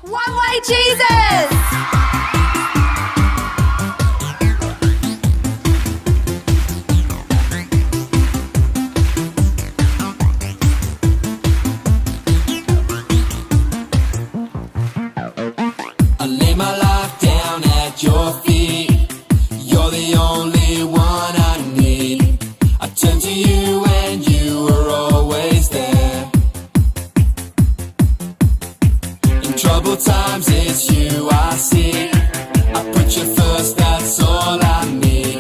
One Way Jesus! I lay my life down at your feet. You're the only one I need. I turn to you and you are always there. In troubled times it's you I see. I put you first, that's all I need.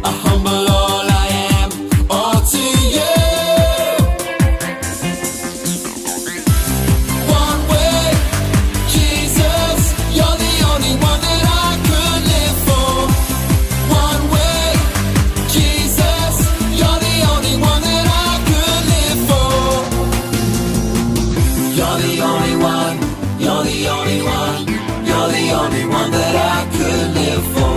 I humble all I am, all to you. One way, Jesus, you're the only one that I could live for. One way, Jesus, you're the only one that I could live for. You're the only one, you're the only one, you're the only one that I could live for.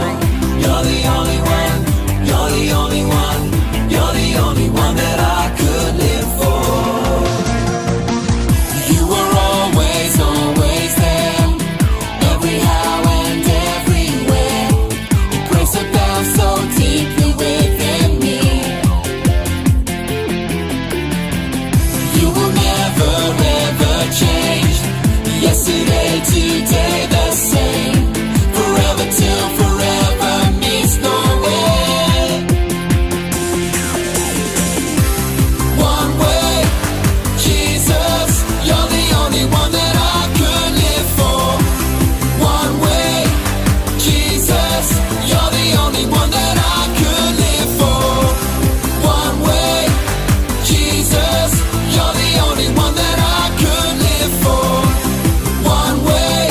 You're the only one, you're the only one, you're the only one that I could live for. You were always, always there, every how and everywhere. Your grace abounds so deeply within me. You will never ever change. Yesterday, today, the same. Forever till forever meets no end. One way, Jesus, you're the only one that I could live for. One way, Jesus, you're the only one that I could live for. One way, Jesus, you're the only one that I could live for. One way,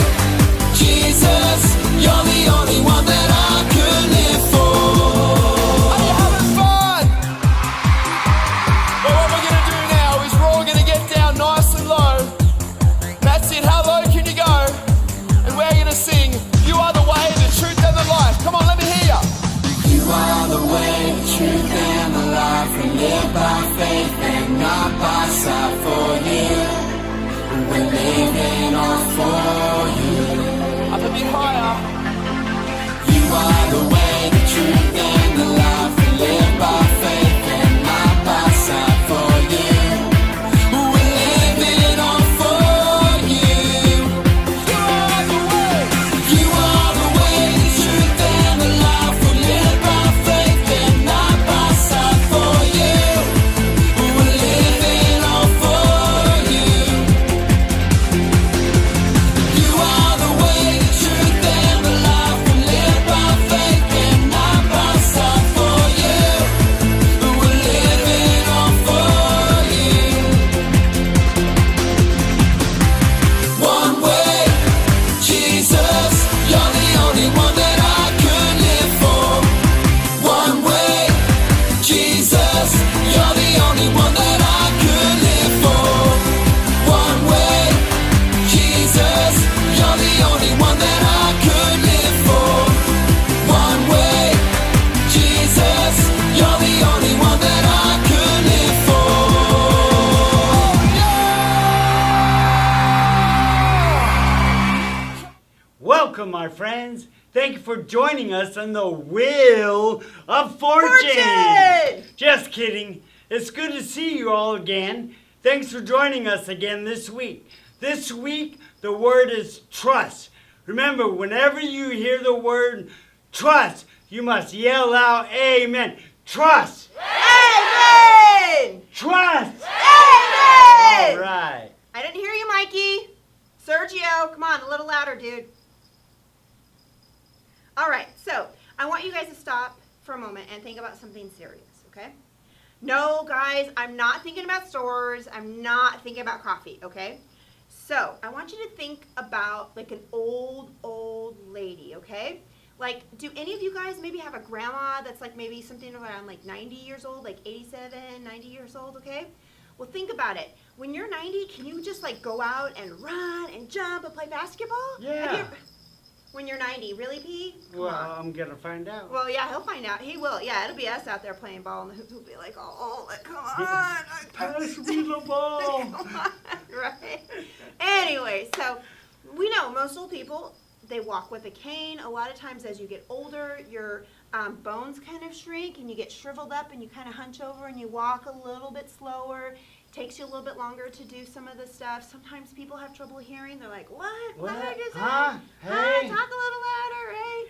Jesus, you're the only one that I could live for. Are you having fun? Well, what we're gonna do now is we're all gonna get down nice and low. That's it, how low can you go? And we're gonna sing, you are the way, the truth and the life. Come on, let me hear ya. You are the way, the truth and the life. We live by faith and not by sight for you. We're living all for you. Up a bit higher. You are the way, the truth and the life. We live by faith and not by sight for you. We're living all for you. You are the way. You are the way, the truth and the life. We live by faith and not by sight for you. We're living all for you. You are the way, the truth and the life. We live by faith and not by sight for you. We're living all for you. One way, Jesus, you're the only one that I could live for. One way, Jesus, you're the only one that I could live for. One way, Jesus, you're the only one that I could live for. One way, Jesus, you're the only one that I could live for. Welcome, my friends. Thank you for joining us on the Wheel of Fortune. Just kidding. It's good to see you all again. Thanks for joining us again this week. This week, the word is trust. Remember, whenever you hear the word trust, you must yell out, amen. Trust. Amen! Trust. Amen! All right. I didn't hear you, Mikey. Sergio, come on, a little louder, dude. All right, so I want you guys to stop for a moment and think about something serious, okay? No, guys, I'm not thinking about stores. I'm not thinking about coffee, okay? So I want you to think about like an old lady, okay? Like, do any of you guys maybe have a grandma that's like maybe something around like 90 years old, like 87, 90 years old, okay? Well, think about it. When you're 90, can you just like go out and run and jump and play basketball? Yeah. When you're 90, really, P? Come Well, on. I'm going to find out. Well, yeah, he'll find out. He will. Yeah, it'll be us out there playing ball, and he'll be like, oh, come on. Pass me the ball. Come on, right? Anyway, so we know most old people, they walk with a cane. A lot of times as you get older, your bones kind of shrink and you get shriveled up and you kind of hunch over and you walk a little bit slower. Takes you a little bit longer to do some of the stuff. Sometimes people have trouble hearing. They're like, what? What did you say? Huh? Hey. Talk a little louder, hey?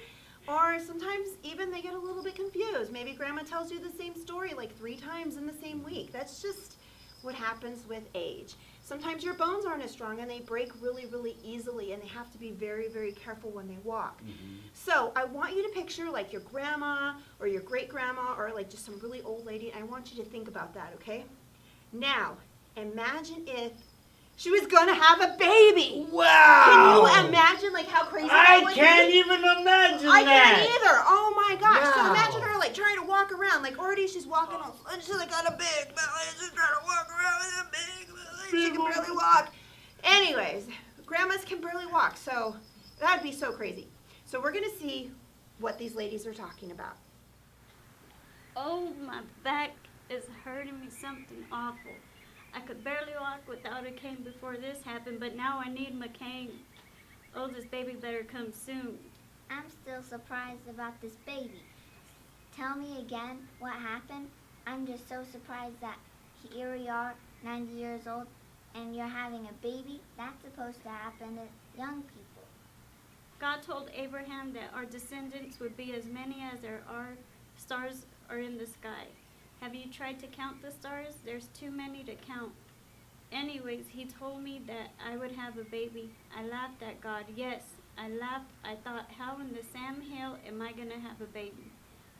Or sometimes even they get a little bit confused. Maybe grandma tells you the same story like 3 times in the same week. That's just what happens with age. Sometimes your bones aren't as strong and they break really, really easily and they have to be very, very careful when they walk. So I want you to picture like your grandma or your great-grandma or like just some really old lady. I want you to think about that, okay? Now, imagine if she was going to have a baby. Wow! Can you imagine like how crazy that would I be? can't even imagine I that. can't either. Oh my gosh. So Wow. imagine her like trying to walk around. Like already she's walking on, and she's like got a big belly. She's trying to walk around with a big belly. She can barely walk. Anyways, grandmas can barely walk. So that'd be so crazy. So we're going to see what these ladies are talking about. Oh, my back is hurting me something awful. I could barely walk without a cane before this happened, but now I need my cane. Oh, this baby better come soon. I'm still surprised about this baby. Tell me again what happened. I'm just so surprised that here we are, 90 years old, and you're having a baby. That's supposed to happen to young people. God told Abraham that our descendants would be as many as there are stars are in the sky. Have you tried to count the stars? There's too many to count. Anyways, he told me that I would have a baby. I laughed at God. Yes, I laughed. I thought, how in the Sam Hill am I going to have a baby?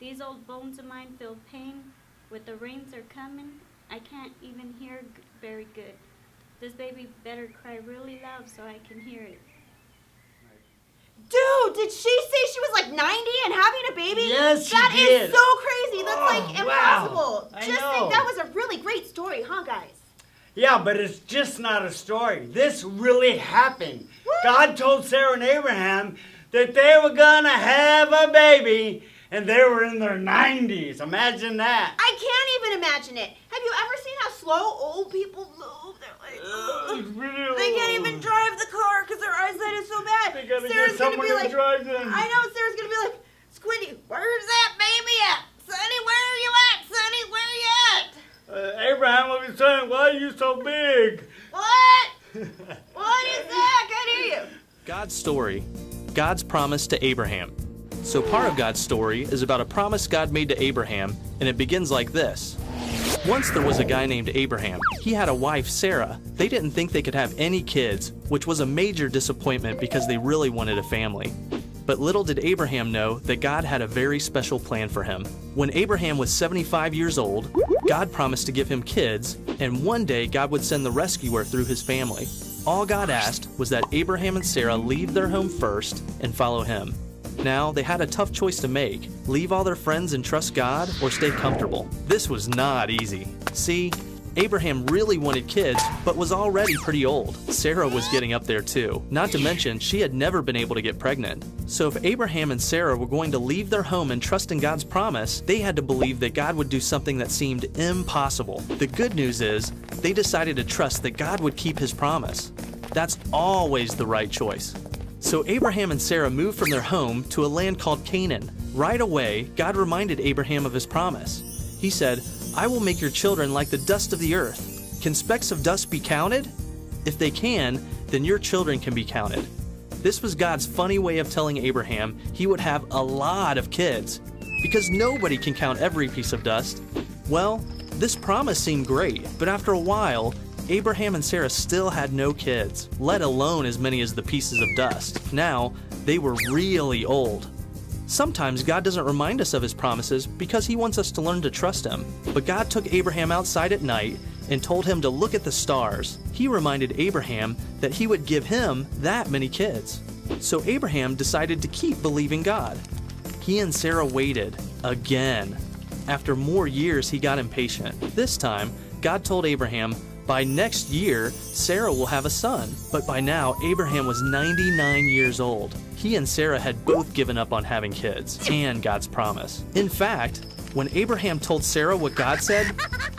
These old bones of mine feel pain. With the rains are coming, I can't even hear very good. This baby better cry really loud so I can hear it. Dude, did she say she was like 90 and having a baby? Yes, she That did. is so crazy. That's like Oh, impossible. wow. I Just know. think that was a really great story, huh, guys? Yeah, but it's just not a story. This really happened. What? God told Sarah and Abraham that they were gonna have a baby, and they were in their 90s. Imagine that. I can't even imagine it. Have you ever seen how slow old people move? They're like, ugh. They can't even drive the car because their eyesight is so bad. They gotta Sarah's get gonna someone be to like, drive them. I know, Sarah's gonna be like, Squiddy, where's that baby at? Sonny, where are you at? Sonny, where are you at? Abraham will be saying, why are you so big? What? What is that? I can't hear you. God's story, God's promise to Abraham. So part of God's story is about a promise God made to Abraham, and it begins like this. Once there was a guy named Abraham. He had a wife, Sarah. They didn't think they could have any kids, which was a major disappointment because they really wanted a family. But little did Abraham know that God had a very special plan for him. When Abraham was 75 years old, God promised to give him kids, and one day God would send the rescuer through his family. All God asked was that Abraham and Sarah leave their home first and follow him. Now, they had a tough choice to make. Leave all their friends and trust God, or stay comfortable. This was not easy. See, Abraham really wanted kids, but was already pretty old. Sarah was getting up there too. Not to mention, she had never been able to get pregnant. So if Abraham and Sarah were going to leave their home and trust in God's promise, they had to believe that God would do something that seemed impossible. The good news is, they decided to trust that God would keep his promise. That's always the right choice. So Abraham and Sarah moved from their home to a land called Canaan. Right away, God reminded Abraham of his promise. He said, I will make your children like the dust of the earth. Can specks of dust be counted? If they can, then your children can be counted. This was God's funny way of telling Abraham he would have a lot of kids, because nobody can count every piece of dust. Well, this promise seemed great, but after a while, Abraham and Sarah still had no kids, let alone as many as the pieces of dust. Now, they were really old. Sometimes God doesn't remind us of his promises because he wants us to learn to trust him. But God took Abraham outside at night and told him to look at the stars. He reminded Abraham that he would give him that many kids. So Abraham decided to keep believing God. He and Sarah waited again. After more years, he got impatient. This time, God told Abraham, by next year, Sarah will have a son. But by now, Abraham was 99 years old. He and Sarah had both given up on having kids and God's promise. In fact, when Abraham told Sarah what God said,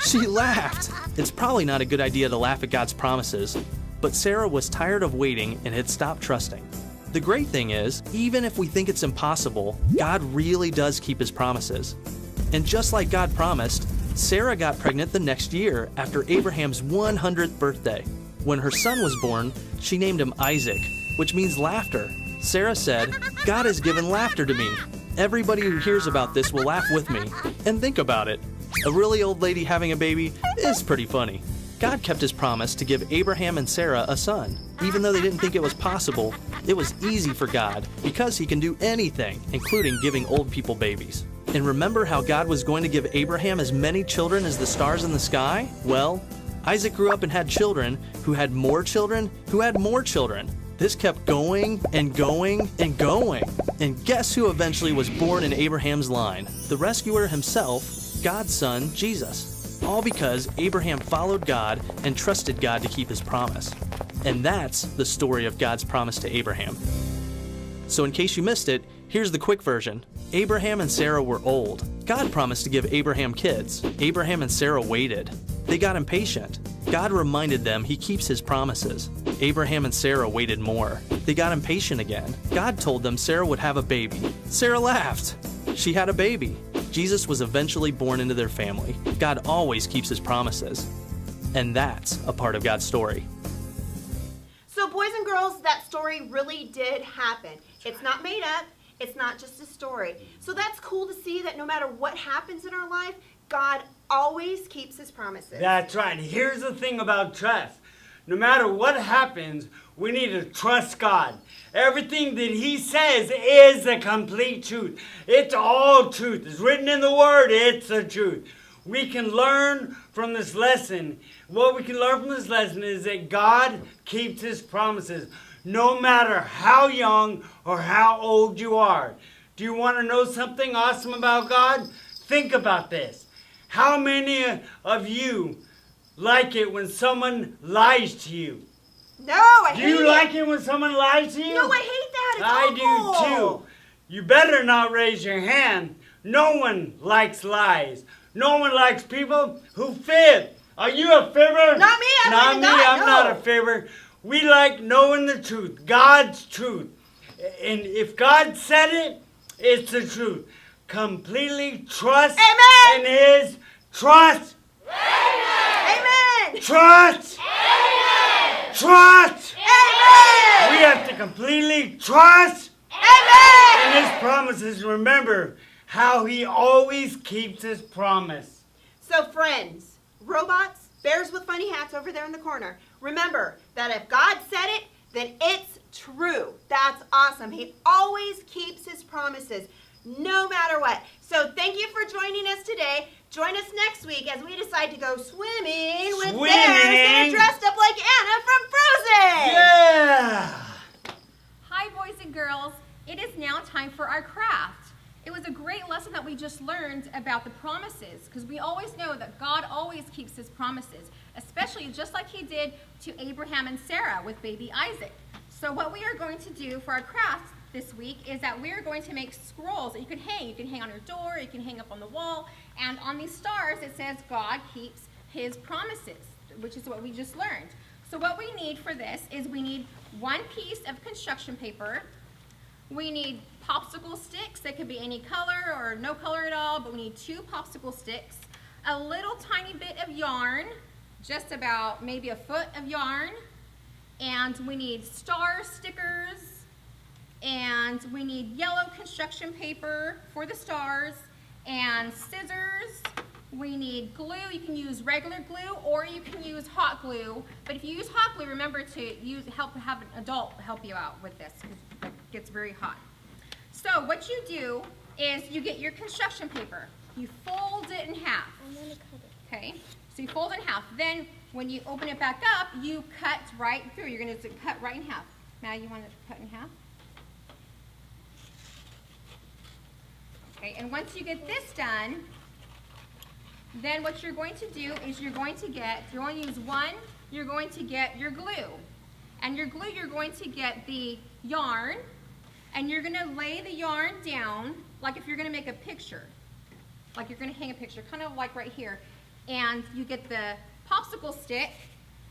she laughed. It's probably not a good idea to laugh at God's promises. But Sarah was tired of waiting and had stopped trusting. The great thing is, even if we think it's impossible, God really does keep his promises. And just like God promised, Sarah got pregnant the next year after Abraham's 100th birthday. When her son was born, she named him Isaac, which means laughter. Sarah said, "God has given laughter to me. Everybody who hears about this will laugh with me." And think about it. A really old lady having a baby is pretty funny. God kept his promise to give Abraham and Sarah a son. Even though they didn't think it was possible, it was easy for God because he can do anything, including giving old people babies. And remember how God was going to give Abraham as many children as the stars in the sky? Well, Isaac grew up and had children who had more children who had more children. This kept going and going and going. And guess who eventually was born in Abraham's line? The rescuer himself, God's son, Jesus. All because Abraham followed God and trusted God to keep his promise. And that's the story of God's promise to Abraham. So in case you missed it, here's the quick version. Abraham and Sarah were old. God promised to give Abraham kids. Abraham and Sarah waited. They got impatient. God reminded them he keeps his promises. Abraham and Sarah waited more. They got impatient again. God told them Sarah would have a baby. Sarah laughed. She had a baby. Jesus was eventually born into their family. God always keeps his promises. And that's a part of God's story. So boys and girls, that story really did happen. It's not made up. It's not just a story. So that's cool to see that no matter what happens in our life, God always keeps his promises. That's right. Here's the thing about trust. No matter what happens, we need to trust God. Everything that he says is the complete truth. It's all truth. It's written in the Word. It's the truth. We can learn from this lesson. What we can learn from this lesson is that God keeps his promises, no matter how young or how old you are. Do you want to know something awesome about God? Think about this. How many of you like it when someone lies to you? No, I hate it. Do you like it when someone lies to you? No, I hate that. It's I awful. do too. You better not raise your hand. No one likes lies. No one likes people who fib. Are you a fibber? Not me. I'm not a fibber. We like knowing the truth, God's truth. And if God said it, it's the truth. Completely trust Amen. in his trust. Amen. Trust. Amen. Trust. Amen. We have to completely trust Amen. in his promises. Remember how he always keeps his promise. So friends, robots, bears with funny hats over there in the corner, remember that if God said it, then it's true. That's awesome. He always keeps his promises, no matter what. So thank you for joining us today. Join us next week as we decide to go swimming with bears that are dressed up like Anna from Frozen. Yeah! Hi, boys and girls. It is now time for our craft. It was a great lesson that we just learned about the promises, because we always know that God always keeps his promises, especially just like he did to Abraham and Sarah with baby Isaac. So what we are going to do for our craft this week is that we are going to make scrolls that you can hang. You can hang on your door, you can hang up on the wall, and on these stars it says God keeps his promises, which is what we just learned. So what we need for this is we need one piece of construction paper. We need popsicle sticks. They could be any color or no color at all, but we need 2 popsicle sticks, a little tiny bit of yarn, just about maybe a foot of yarn, and we need star stickers, and we need yellow construction paper for the stars, and scissors. We need glue. You can use regular glue or you can use hot glue, but if you use hot glue, remember to have an adult help you out with this because it gets very hot. So what you do is you get your construction paper, you fold it in half. I'm gonna cut it. Okay, so you fold it in half. Then when you open it back up, you cut right through. You're going to cut right in half. Maddie, you want it cut in half? Okay, and once you get this done, then what you're going to do is you're going to use one, you're going to get your glue. And your glue, you're going to get the yarn, and you're going to lay the yarn down like if you're going to make a picture. Like you're going to hang a picture, kind of like right here. And you get the popsicle stick,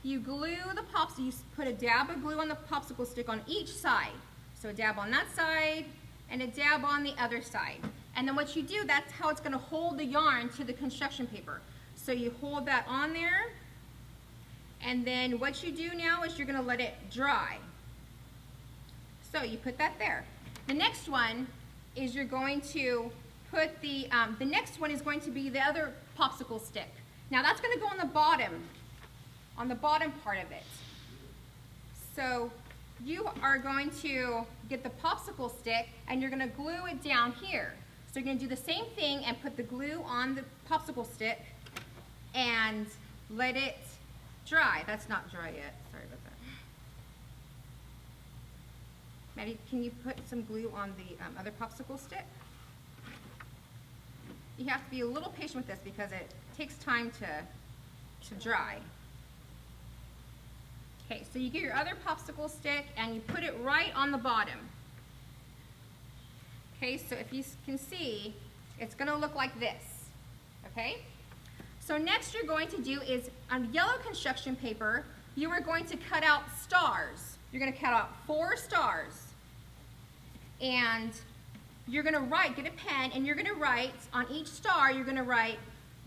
you glue the popsicle, you put a dab of glue on the popsicle stick on each side. So a dab on that side and a dab on the other side. And then what you do, that's how it's going to hold the yarn to the construction paper. So you hold that on there, and then what you do now is you're going to let it dry. So you put that there. The next one is you're going to put the next one is going to be the other popsicle stick. Now that's going to go on the bottom part of it. So you are going to get the popsicle stick and you're going to glue it down here. So you're going to do the same thing and put the glue on the popsicle stick and let it dry. That's not dry yet. Sorry about that. Maddie, can you put some glue on the other popsicle stick? You have to be a little patient with this because it takes time to dry. Okay, so you get your other popsicle stick and you put it right on the bottom. Okay, so if you can see, it's going to look like this. Okay? So next you're going to do is, on yellow construction paper, you are going to cut out stars. You're going to cut out 4 stars. And you're going to write, get a pen, and you're going to write, on each star, you're going to write,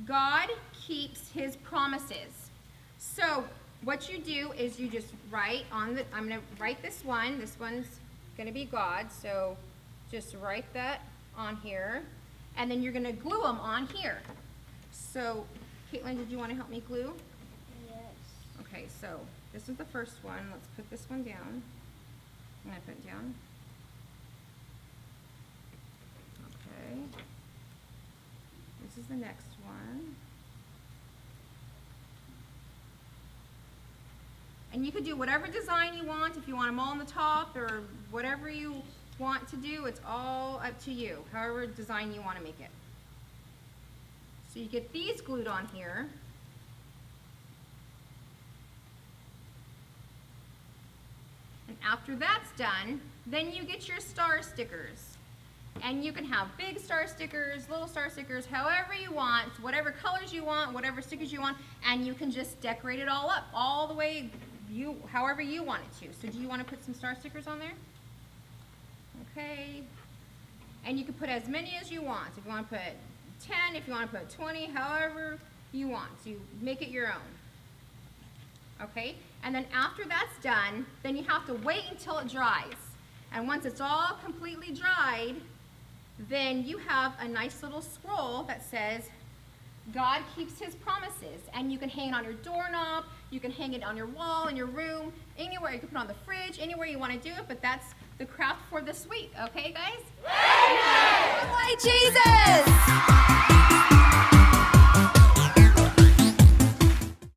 God keeps his promises. So what you do is you just write on the, I'm going to write this one's going to be God, so just write that on here, and then you're going to glue them on here. So, Caitlin, did you want to help me glue? Yes. Okay, so this is the first one. Let's put this one down. I'm going to put it down. Okay. This is the next one. And you could do whatever design you want, if you want them all on the top or whatever you want to do, it's all up to you, however design you want to make it. So you get these glued on here. And after that's done, then you get your star stickers. And you can have big star stickers, little star stickers, however you want, whatever colors you want, whatever stickers you want, and you can just decorate it all up, all the way however you want it to. So do you want to put some star stickers on there? Okay. And you can put as many as you want. If you want to put 10, if you want to put 20, however you want. So you make it your own. Okay? And then after that's done, then you have to wait until it dries. And once it's all completely dried, then you have a nice little scroll that says, God keeps his promises. And you can hang it on your doorknob, you can hang it on your wall in your room, anywhere. You can put it on the fridge, anywhere you want to do it, but that's the craft for this week. Okay, guys? Like Jesus!